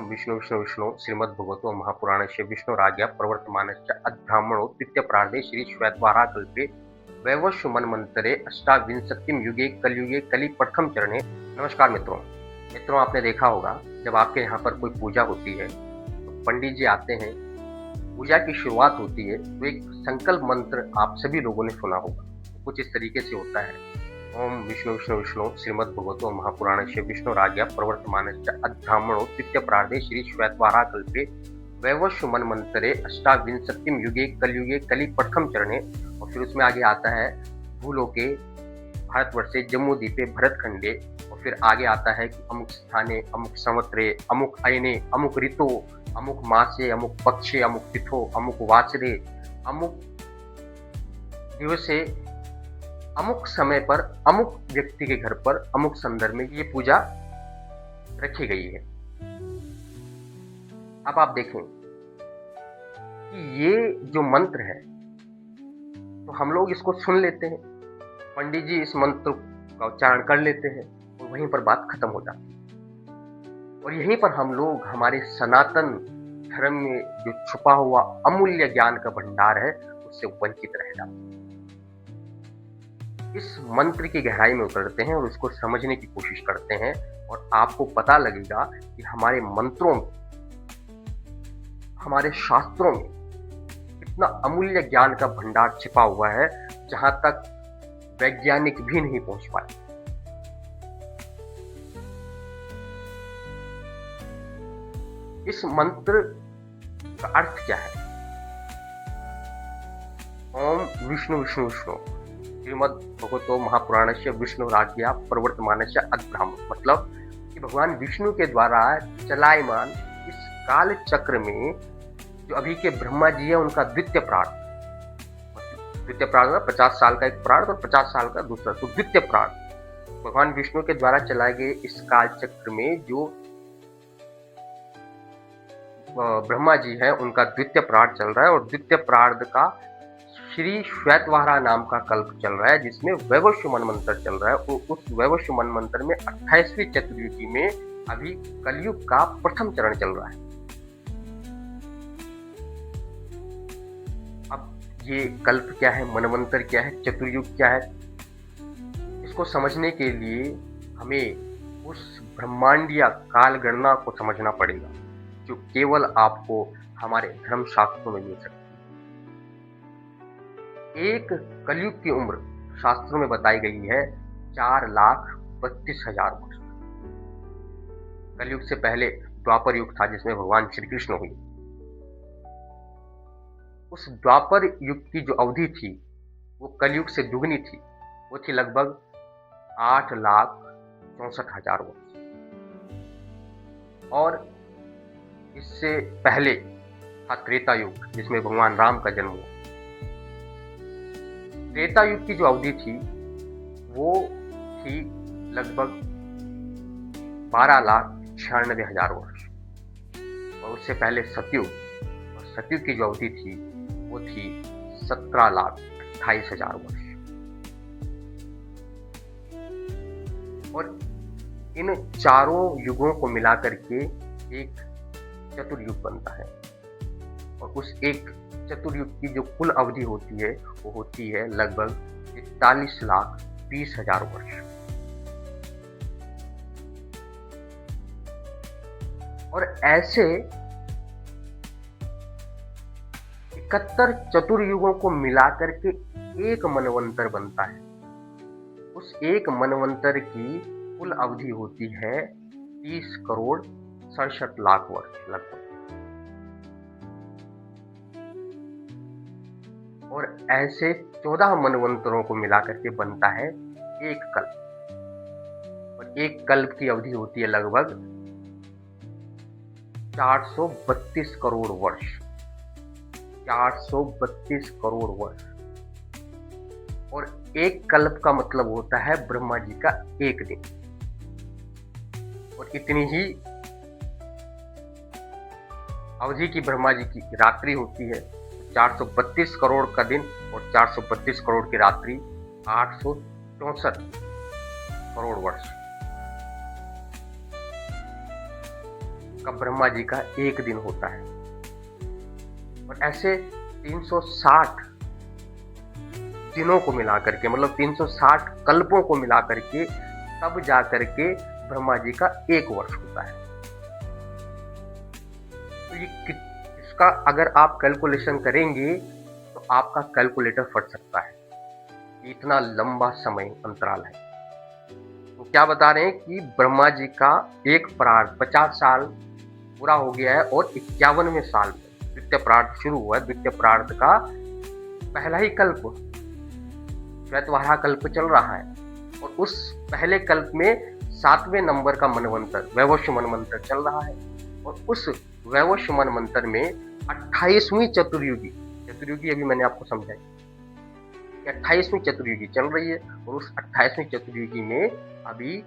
विष्णु विष्णु विष्णु श्रीमद्भगवतो महापुराणस्य विष्णुराज्ञा प्रवर्तमानस्य अब्राह्मणो द्वितीयप्रार्धे श्रीश्वेतवाराकल्पे वैवस्वत मन्वन्तरे अष्टाविंशतिम युगे कलयुगे कलि प्रथम चरणे। नमस्कार मित्रों, आपने देखा होगा जब आपके यहाँ पर कोई पूजा होती है तो पंडित जी आते हैं, पूजा की शुरुआत होती है तो एक संकल्प मंत्र आप सभी लोगों ने सुना होगा। कुछ इस तरीके से होता है, ओम विष्णु विष्णु विष्णु श्रीमद्भगवतो महापुराणस्य विष्णुराज्ञा प्रवर्तमानस्य अब्राह्मणो द्वितीयप्रार्धे श्रीश्वेतवाराकल्पे वैवस्वत मन्वन्तरे अष्टाविंशतिम युगे कलयुगे कलि प्रथम चरणे। और फिर उसमें आगे आता है भूलोके भारतवर्षे जम्मू द्वीपे भरतखंडे। और फिर आगे आता है कि अमुक स्थाने अमुक संवत्सरे अमुक अयने अमुक ऋतो अमुक मासे अमुक पक्षे अमुक तिथो अमुक वासरे अमुक दिवसे अमुक समय पर अमुक व्यक्ति के घर पर अमुक संदर्भ में ये पूजा रखी गई है। अब आप देखें कि ये जो मंत्र है तो हम लोग इसको सुन लेते हैं, पंडित जी इस मंत्र का उच्चारण कर लेते हैं और वहीं पर बात खत्म हो जाती है। और यहीं पर हम लोग हमारे सनातन धर्म में जो छुपा हुआ अमूल्य ज्ञान का भंडार है उससे वंचित रह जाते हैं। इस मंत्र की गहराई में उतरते हैं और उसको समझने की कोशिश करते हैं और आपको पता लगेगा कि हमारे मंत्रों में, हमारे शास्त्रों में इतना अमूल्य ज्ञान का भंडार छिपा हुआ है जहां तक वैज्ञानिक भी नहीं पहुंच पाए। इस मंत्र का अर्थ क्या है? ओम विष्णु विष्णु विष्णु श्रीमद्भगवतो महापुराणस्य विष्णुराज्ञा प्रवर्तमानस्य अब्राह्मण, मतलब कि भगवान विष्णु के द्वारा चलायमान इस काल चक्र में जो अभी के ब्रह्मा जी है उनका द्वितीय प्राण 50 साल का एक प्राण और 50 साल का दूसरा, तो द्वितीय प्राण भगवान विष्णु के द्वारा चलाए गए इस काल चक्र में जो ब्रह्मा जी है उनका द्वितीय प्राण चल रहा है। और द्वितीय प्रार्ध का श्री श्वेतवारा नाम का कल्प चल रहा है जिसमें वैवस्वत मन्वंतर चल रहा है। उस वैवस्वत मन्वंतर में 28वीं चतुर्युगी में अभी कलयुग का प्रथम चरण चल रहा है। अब ये कल्प क्या है, मनवंतर क्या है, चतुर्युग क्या है, इसको समझने के लिए हमें उस ब्रह्मांडीय काल गणना को समझना पड़ेगा जो केवल आपको हमारे धर्म शास्त्रों में मिल सकती है। एक कलयुग की उम्र शास्त्रों में बताई गई है 4,32,000 वर्ष। कलयुग से पहले द्वापर युग था जिसमें भगवान श्री कृष्ण हुए। उस द्वापर युग की जो अवधि थी वो कलयुग से दुगनी थी, वो थी लगभग 8,64,000 वर्ष। और इससे पहले था त्रेता युग जिसमें भगवान राम का जन्म हुआ। त्रेता युग की जो अवधि थी वो थी लगभग 12,96,000 वर्ष। और उससे पहले सतयुग, और सतयुग की जो अवधि थी वो थी 17,28,000 वर्ष। और इन चारों युगों को मिलाकर के एक चतुर्युग बनता है। और उस एक चतुर्युग की जो कुल अवधि होती है वो होती है लगभग 41,20,000 वर्ष। और ऐसे 71 चतुर्युगों को मिलाकर के एक मनवंतर बनता है। उस एक मनवंतर की कुल अवधि होती है 30,67,00,000 वर्ष लगभग। और ऐसे 14 मनवंतरों को मिलाकर के बनता है एक कल्प। और एक कल्प की अवधि होती है लगभग 432 करोड़ वर्ष। 432 करोड़ वर्ष। और एक कल्प का मतलब होता है ब्रह्मा जी का एक दिन। और इतनी ही अवधि की ब्रह्मा जी की रात्रि होती है। 432 करोड़ का दिन और 432 करोड़ की रात्रि 864 करोड़ वर्ष। का ब्रह्मा जी का एक दिन होता है, और ऐसे 360 दिनों को मिला करके, मतलब 360 कल्पों को मिला करके तब जा करके ब्रह्मा जी का एक वर्ष होता है। तो इसका अगर आप कैलकुलेशन करेंगे तो आपका कैलकुलेटर फट सकता है, इतना लंबा समय अंतराल है। तो क्या बता रहे हैं कि ब्रह्मा जी का एक प्रार्थ 50 साल पूरा हो गया है, और 51वें साल में द्वितीय प्रार्थ शुरू हुआ है। द्वितीय प्रार्थ का पहला ही कल्प श्वेतवारा कल्प चल रहा है, और उस पहले कल्प में 7वें नंबर का मनवंतर वैवस्व मनवंतर चल रहा है, और उस वैवस्व मनवंतर में 28वीं चतुर्युगी अभी मैंने आपको समझाई कि 28वीं चतुर्युगी चल रही है, और उस 28वीं चतुर्युगी में अभी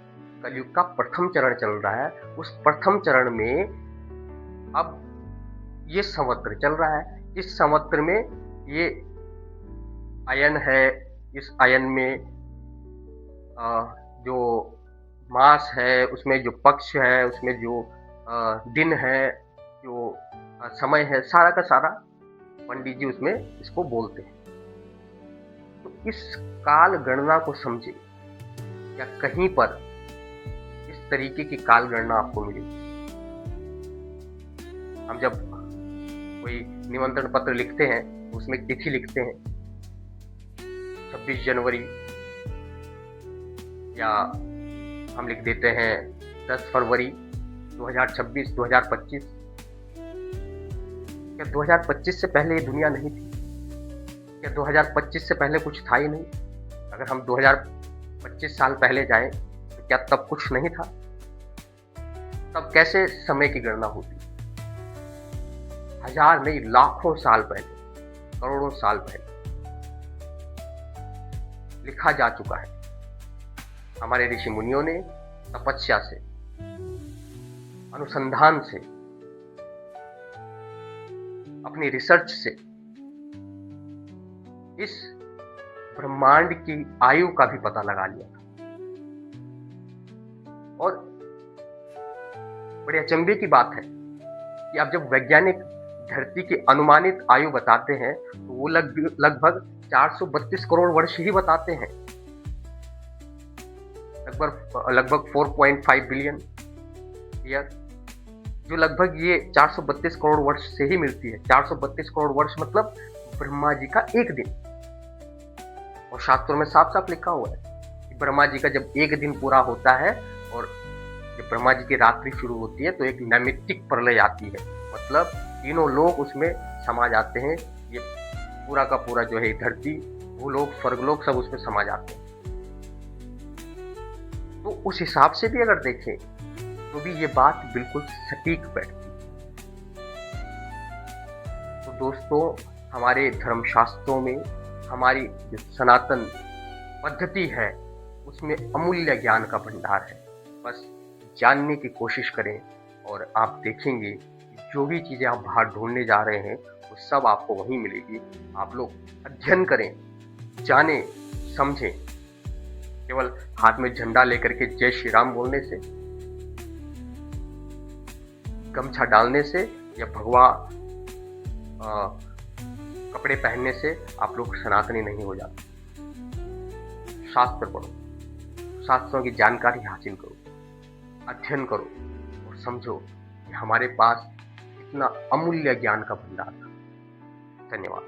कलयुग का प्रथम चरण चल रहा है। उस प्रथम चरण में अब ये संवत्सर चल रहा है। इस संवत्सर में ये अयन है, इस अयन में जो मास है, उसमें जो पक्ष है, उसमें जो दिन है, जो समय है, सारा का सारा पंडित जी उसमें इसको बोलते हैं। तो इस काल गणना को समझे, या कहीं पर इस तरीके की काल गणना आपको मिलेगी। हम जब कोई निमंत्रण पत्र लिखते हैं तो उसमें तिथि लिखते हैं 26 जनवरी, या हम लिख देते हैं 10 फरवरी 2026 2025। क्या 2025 से पहले ये दुनिया नहीं थी? क्या 2025 से पहले कुछ था ही नहीं? अगर हम 2025 साल पहले जाएं तो क्या तब कुछ नहीं था? तब कैसे समय की गणना होती? हजार नहीं, लाखों साल पहले, करोड़ों साल पहले लिखा जा चुका है। हमारे ऋषि मुनियों ने तपस्या से, अनुसंधान से, अपनी रिसर्च से इस ब्रह्मांड की आयु का भी पता लगा लिया था। और बड़े अचंभे की बात है कि अब जब वैज्ञानिक धरती की अनुमानित आयु बताते हैं तो वो लगभग 432 करोड़ वर्ष ही बताते हैं, लगभग 4.5 बिलियन ईयर, जो लगभग ये 432 करोड़ वर्ष से ही मिलती है। 432 करोड़ वर्ष मतलब ब्रह्मा जी का एक दिन। और शास्त्रों में साफ साफ लिखा हुआ है कि ब्रह्मा जी का जब एक दिन पूरा होता है और जब ब्रह्मा जी की रात्रि शुरू होती है तो एक नैमित्तिक प्रलय आती है, मतलब तीनों लोग उसमें समा जाते हैं। ये पूरा का पूरा जो है धरती, भूलोक, स्वर्गलोक सब उसमें समा जाते हैं। तो उस हिसाब से भी अगर देखें तो भी ये बात बिल्कुल सटीक बैठती है। तो दोस्तों, हमारे धर्मशास्त्रों में हमारी जो सनातन पद्धति है उसमें अमूल्य ज्ञान का भंडार है। बस जानने की कोशिश करें और आप देखेंगे जो भी चीज़ें आप बाहर ढूंढने जा रहे हैं वो सब आपको वहीं मिलेगी। आप लोग अध्ययन करें, जानें, समझें। केवल हाथ में झंडा लेकर के जय श्री राम बोलने से, गमछा डालने से या भगवा कपड़े पहनने से आप लोग सनातनी नहीं हो जाते। शास्त्र पढ़ो, शास्त्रों की जानकारी हासिल करो, अध्ययन करो और समझो कि हमारे पास इतना अमूल्य ज्ञान का भंडार था। धन्यवाद।